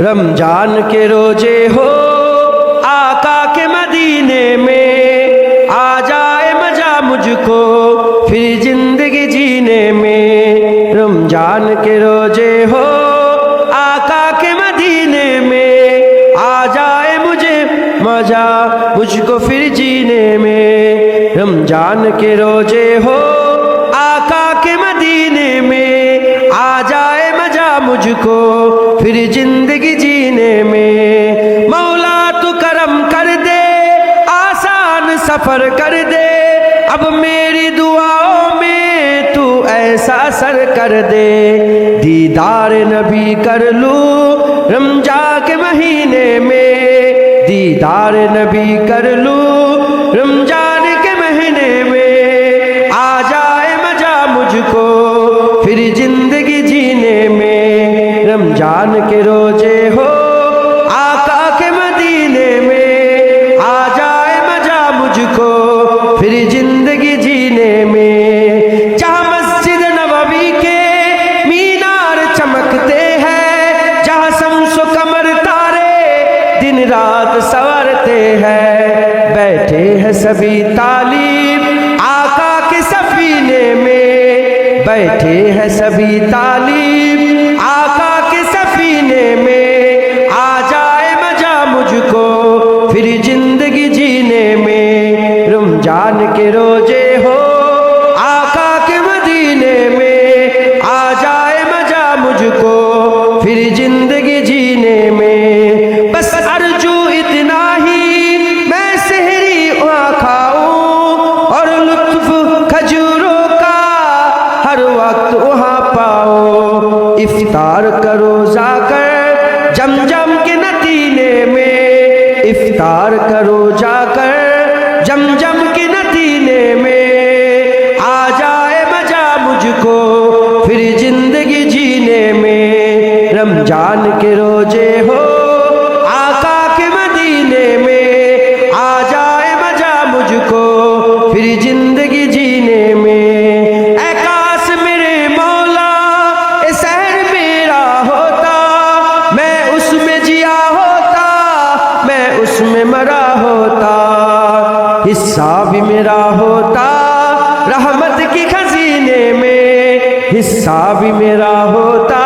रमजान के रोजे हो आका के मदीने में, आ जाए मजा मुझको फिर जिंदगी जीने में। रमजान के रोजे हो आका के मदीने में, आ जाए मुझे मजा मुझको फिर जीने में। रमजान के रोजे हो आका के मदीने में, आ जाए मजा मुझको फिर जिंदगी जीने में। मौला तू करम कर दे, आसान सफर कर दे, अब मेरी दुआओं में तू ऐसा असर कर दे। दीदार नबी कर लूं रमजान के महीने में, दीदार नबी कर लूं रमजान के महीने में, आ जाए मजा मुझको फिर जिंदगी जीने में। रमजान के रोजे हो आका के मदीने में, आ जाए मजा मुझको फिर जिंदगी जीने में। जहाँ मस्जिद नबवी के मीनार चमकते हैं, जहाँ शम्सो कमर तारे दिन रात संवरते हैं, बैठे हैं सभी तालिब आका के सफीने में, बैठे हैं सभी तालिब आका के सफीने में, आ जाए मजा मुझको फिर जिंदगी जीने में। रमजान के रोजे हो आका के मदीने में, आ जाए मजा मुझको फिर जिंदगी जीने में। बस अर्जू इतना ही मैं सहरी वहाँ खाऊं, और लुत्फ खजूरों का हर वक्त वहाँ पाओ। इफ्तार करो जाकर जमजम के नतीने में, इफ्तार करो जाकर जमजम के नतीने में, आ जाए मजा मुझको फिर जिंदगी जीने में। रमजान के रोजे हो आका के मदीने में, आ जाए मजा मुझको फिर जिंदगी जीने में। ऐ काश मेरे मौला ए शहर मेरा होता, मैं उसमें जिया होता, मैं उसमें मरा होता, हिस्सा भी मेरा होता रहमत की खजीने में, हिस्सा भी मेरा होता